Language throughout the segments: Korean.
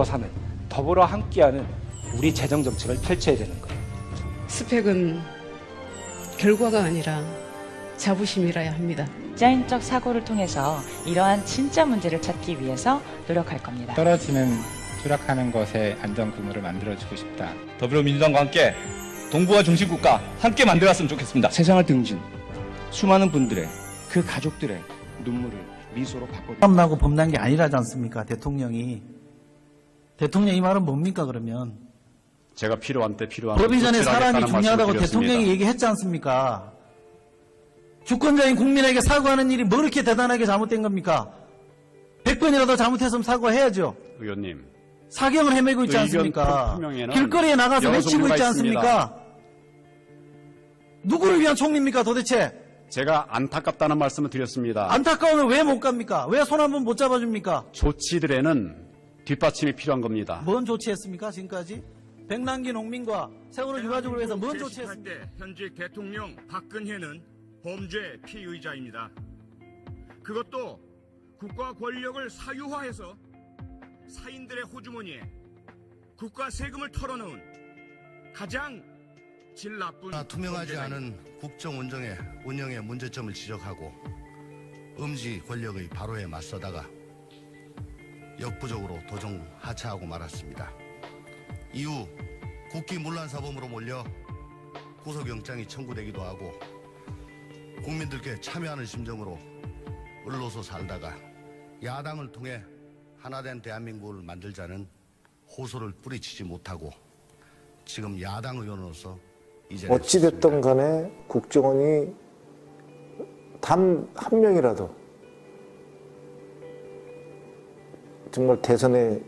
사는, 더불어 함께하는 우리 재정정책을 펼쳐야 되는 거예요. 스펙은 결과가 아니라 자부심이라야 합니다. 디자인적 사고를 통해서 이러한 진짜 문제를 찾기 위해서 노력할 겁니다. 떨어지는 추락하는 것에 안전근무를 만들어주고 싶다. 더불어민주당과 함께 동북아 중심국가 함께 만들었으면 좋겠습니다. 세상을 등진 수많은 분들의 그 가족들의 눈물을 미소로 바꿔. 범나고 범난 게 아니라지 않습니까? 대통령이 이 말은 뭡니까 그러면? 제가 필요한 때 필요한 법이 전에 사람이 중요하다고 말씀을 대통령이 얘기했지 않습니까? 주권자인 국민에게 사과하는 일이 뭐 이렇게 대단하게 잘못된 겁니까? 100번이라도 잘못했으면 사과해야죠. 의원님, 사경을 헤매고 있지 않습니까? 투명에는 길거리에 나가서 여러 외치고 종류가 있지 있습니다. 않습니까? 누구를 위한 총리입니까 도대체? 제가 안타깝다는 말씀을 드렸습니다. 안타까우면 왜 못 갑니까? 왜 손 한 번 못 잡아줍니까? 조치들에는 뒷받침이 필요한 겁니다. 뭔 조치했습니까 지금까지? 백남기 농민과 세월호 유가족을 위해서 뭔 조치했습니까? 때 현직 대통령 박근혜는 범죄 피의자입니다. 그것도 국가 권력을 사유화해서 사인들의 호주머니에 국가 세금을 털어넣은 가장 질 나쁜 투명하지 않은 국정 운영의 문제점을 지적하고 음지 권력의 발호에 맞서다가 역부족으로 도중 하차하고 말았습니다. 이후 국기문란사범으로 몰려 구속영장이 청구되기도 하고 국민들께 참여하는 심정으로 을로서 살다가 야당을 통해 하나된 대한민국을 만들자는 호소를 뿌리치지 못하고 지금 야당 의원으로서 이제 어찌됐든 간에 국정원이 단 한 명이라도 정말 대선에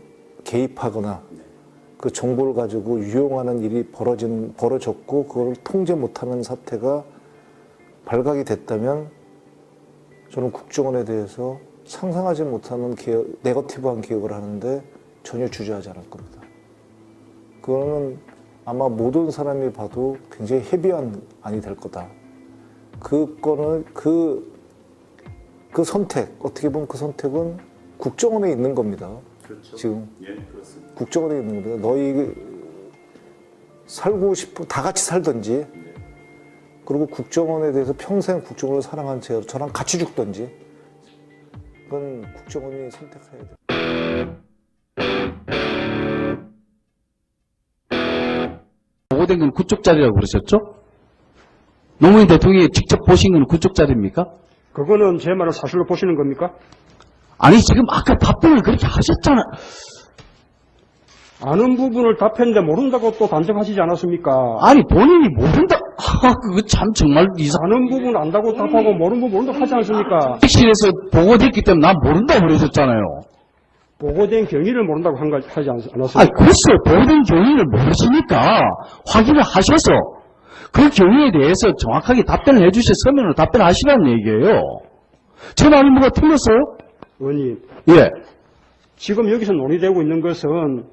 개입하거나 그 정보를 가지고 유용하는 일이 벌어졌고 그걸 통제 못하는 사태가 발각이 됐다면 저는 국정원에 대해서 상상하지 못하는 네거티브한 개혁을 하는데 전혀 주저하지 않을 겁니다. 그거는 아마 모든 사람이 봐도 굉장히 헤비한 안이 될 거다. 그거는 그 선택, 어떻게 보면 그 선택은 국정원에 있는 겁니다. 그렇죠. 지금 예, 그렇습니다. 국정원에 있는 겁니다. 너희 살고 싶어 다 같이 살든지, 그리고 국정원에 대해서 평생 국정원을 사랑한 저랑 같이 죽든지, 그건 국정원이 선택해야 돼요. 보고된 건 9쪽짜리라고 그러셨죠? 노무현 대통령이 직접 보신 건 9쪽짜리입니까? 그거는 제 말을 사실로 보시는 겁니까? 아니 지금 아까 답변을 그렇게 하셨잖아. 아는 부분을 답했는데 모른다고 또 단정하시지 않았습니까? 아니 본인이 모른다. 그거 참 정말 아는 부분 안다고 답하고 모르는 부분 모른다고 하지 않습니까? 핵실에서 보고됐기 때문에 난 모른다고 그러셨잖아요. 보고된 경위를 모른다고 하지 않았습니까? 아니 글쎄 보고된 경위를 모르시니까 확인을 하셔서 그 경위에 대해서 정확하게 답변을 해주셔 서면으로 답변하시라는 얘기예요. 제 말이 뭐가 틀렸어요? 의원님, 예. 지금 여기서 논의되고 있는 것은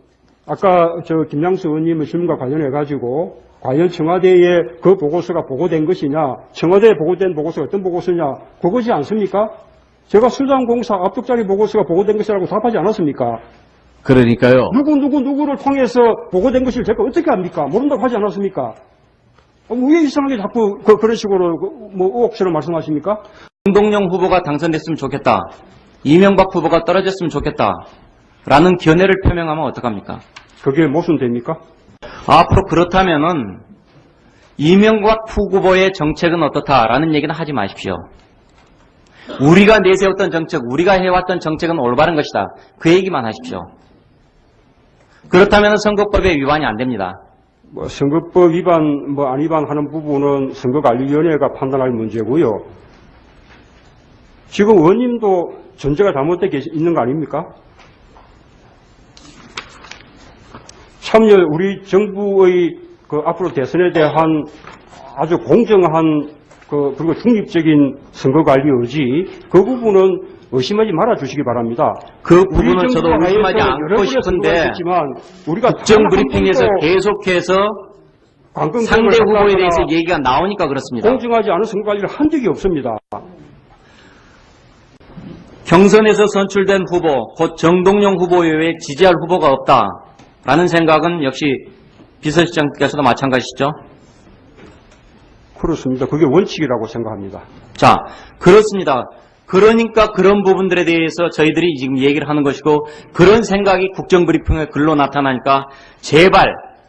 아까 김양수 의원님의 질문과 관련해 가지고 과연 청와대에 그 보고서가 보고된 것이냐, 청와대에 보고된 보고서가 어떤 보고서냐, 그거지 않습니까? 제가 수장공사 압축자리 보고서가 보고된 것이라고 답하지 않았습니까? 그러니까요. 누구를 통해서 보고된 것을 제가 어떻게 합니까? 모른다고 하지 않았습니까? 왜 이상하게 자꾸 그런 식으로 의혹처럼 말씀하십니까? 김동영 후보가 당선됐으면 좋겠다. 이명박 후보가 떨어졌으면 좋겠다. 라는 견해를 표명하면 어떡합니까? 그게 모순됩니까? 앞으로 그렇다면은 이명박 후보의 정책은 어떻다라는 얘기는 하지 마십시오. 우리가 내세웠던 정책, 우리가 해왔던 정책은 올바른 것이다. 그 얘기만 하십시오. 그렇다면 선거법에 위반이 안 됩니다. 선거법 위반, 안 위반하는 부분은 선거관리위원회가 판단할 문제고요. 지금 의원님도 전제가 잘못되어 있는 거 아닙니까? 참여, 우리 정부의 앞으로 대선에 대한 아주 공정한 그리고 중립적인 선거관리 의지, 그 부분은 의심하지 말아 주시기 바랍니다. 그 부분은 저도 의심하지 않고 싶은데 국정 브리핑에서 계속해서 상대 후보에 대해서 얘기가 나오니까 그렇습니다. 공정하지 않은 선거관리를 한 적이 없습니다. 경선에서 선출된 후보, 곧 정동영 후보 외에 지지할 후보가 없다라는 생각은 역시 비서실장께서도 마찬가지시죠? 그렇습니다. 그게 원칙이라고 생각합니다. 자, 그렇습니다. 그러니까 그런 부분들에 대해서 저희들이 지금 얘기를 하는 것이고, 그런 생각이 국정브리핑의 글로 나타나니까 제발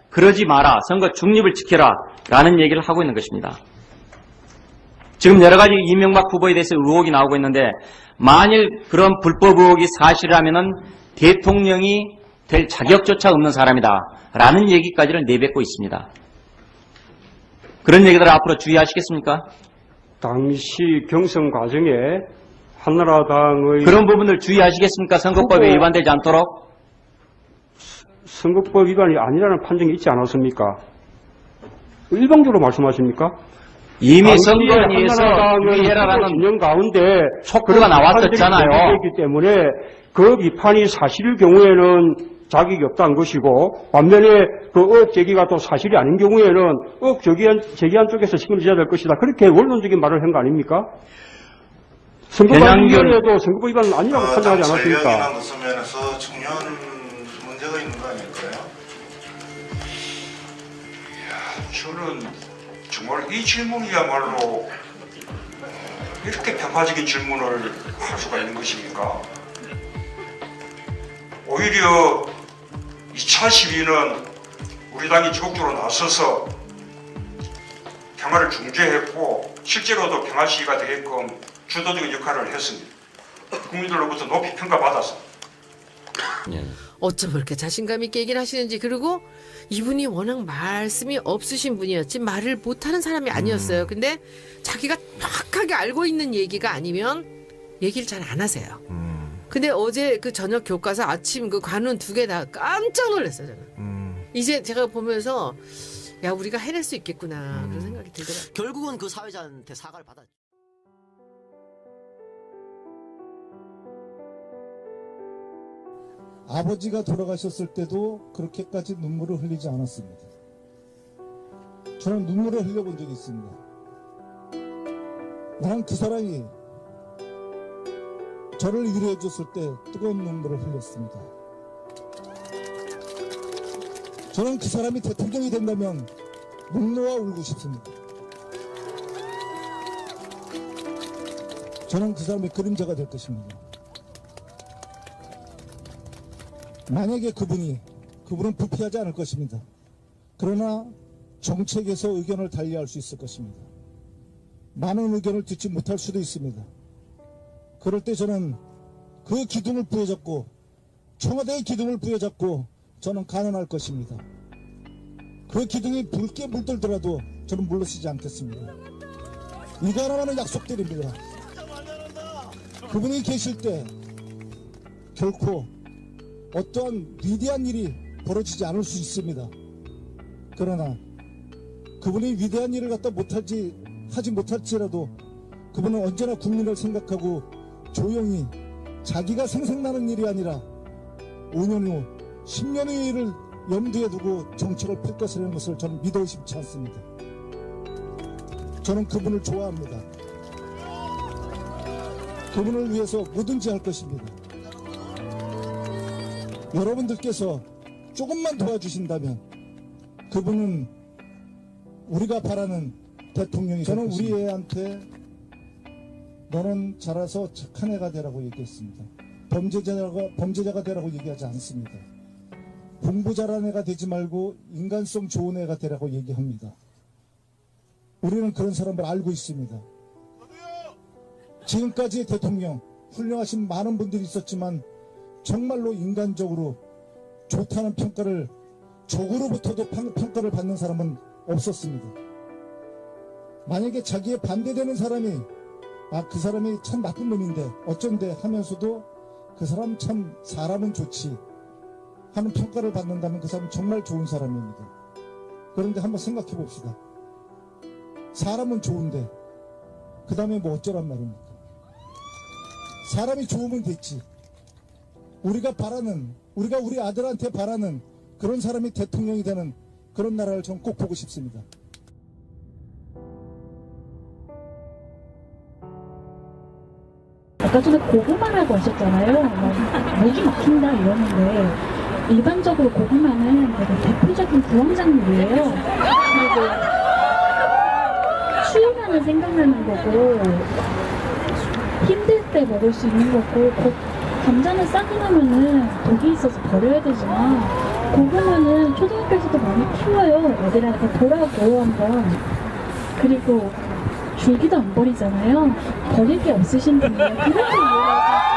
그러지 마라, 선거 중립을 지켜라 라는 얘기를 하고 있는 것입니다. 지금 여러 가지 이명박 후보에 대해서 의혹이 나오고 있는데, 만일 그런 불법 의혹이 사실이라면은 대통령이 될 자격조차 없는 사람이다 라는 얘기까지를 내뱉고 있습니다. 그런 얘기들 앞으로 주의하시겠습니까? 당시 경선 과정에 한나라당의 그런 부분을 주의하시겠습니까? 선거법에 위반되지 않도록? 선거법 위반이 아니라는 판정이 있지 않았습니까? 일방적으로 말씀하십니까? 이미 선거위에서 유리해라라는 진영 가운데 속보가 나왔었잖아요. 기 때문에 그 비판이 사실일 경우에는 자격이 없다는 것이고, 반면에 그 의혹 제기가 또 사실이 아닌 경우에는 의혹 제기한 쪽에서 책임져야 될 것이다. 그렇게 원론적인 말을 한 거 아닙니까? 선거관리위원회도 선거법 위반은 아니라고 판정하지 않았습니까? 전략이나 무슨 면에서 중요한 문제가 있는 거 아닐까요? 저는 정말 이 질문이야말로 이렇게 편파적인 질문을 할 수가 있는 것입니까? 오히려 2차 시위는 우리 당이 적극적으로 나서서 평화를 중재했고, 실제로도 평화 시위가 되게끔 주도적인 역할을 했습니다. 국민들로부터 높이 평가받았습니다. 어쩜 그렇게 자신감 있게 얘기를 하시는지. 그리고 이분이 워낙 말씀이 없으신 분이었지 말을 못하는 사람이 아니었어요. 근데 자기가 정확하게 알고 있는 얘기가 아니면 얘기를 잘 안 하세요. 근데 어제 그 저녁 교과서 아침 그 관훈 2개 다 깜짝 놀랐어요, 저는. 이제 제가 보면서 야, 우리가 해낼 수 있겠구나 그런 생각이 들더라고요. 결국은 그 사회자한테 사과를 받았죠. 아버지가 돌아가셨을 때도 그렇게까지 눈물을 흘리지 않았습니다. 저는 눈물을 흘려본 적이 있습니다. 나는 그 사람이 저를 위로해 줬을 때 뜨거운 눈물을 흘렸습니다. 저는 그 사람이 대통령이 된다면 목 놓아 울고 싶습니다. 저는 그 사람의 그림자가 될 것입니다. 만약에 그분은 부패하지 않을 것입니다. 그러나 정책에서 의견을 달리할 수 있을 것입니다. 많은 의견을 듣지 못할 수도 있습니다. 그럴 때 저는 그 기둥을 부여잡고, 청와대의 기둥을 부여잡고 저는 간언할 것입니다. 그 기둥이 붉게 물들더라도 저는 물러서지 않겠습니다. 이거 하나만은 약속드립니다. 그분이 계실 때 결코 어떠한 위대한 일이 벌어지지 않을 수 있습니다. 그러나 그분이 위대한 일을 갖다 하지 못할지라도 그분은 언제나 국민을 생각하고 조용히 자기가 생각나는 일이 아니라 5년 후, 10년 후의 일을 염두에 두고 정책을 펼 것이라는 것을 저는 믿어 의심치 않습니다. 저는 그분을 좋아합니다. 그분을 위해서 뭐든지 할 것입니다. 여러분들께서 조금만 도와주신다면 그분은 우리가 바라는 대통령이 저는 우리 애한테 너는 자라서 착한 애가 되라고 얘기했습니다. 범죄자가 되라고 얘기하지 않습니다. 공부 잘하는 애가 되지 말고 인간성 좋은 애가 되라고 얘기합니다. 우리는 그런 사람을 알고 있습니다. 지금까지의 대통령 훌륭하신 많은 분들이 있었지만 정말로 인간적으로 좋다는 평가를, 적으로부터도 평가를 받는 사람은 없었습니다. 만약에 자기에 반대되는 사람이 그 사람이 참 나쁜 놈인데 어쩐데 하면서도 그 사람 참 사람은 좋지 하는 평가를 받는다면 그 사람은 정말 좋은 사람입니다. 그런데 한번 생각해 봅시다. 사람은 좋은데 그 다음에 뭐 어쩌란 말입니까? 사람이 좋으면 됐지. 우리가 우리 아들한테 바라는 그런 사람이 대통령이 되는 그런 나라를 전 꼭 보고 싶습니다. 아까 전에 고구마라고 하셨잖아요. 막 목이 막힌다 이러는데 일반적으로 고구마는 되게 대표적인 부황작물이에요. 그리고 추우면은 생각나는 거고 힘들 때 먹을 수 있는 거고 감자는 싹이 나면은 독이 있어서 버려야 되지만 고구마는 초등학교에서도 많이 키워요. 애들한테 보라고 한번. 그리고 줄기도 안 버리잖아요. 버릴 게 없으신 분이에요. 그렇게 이해하고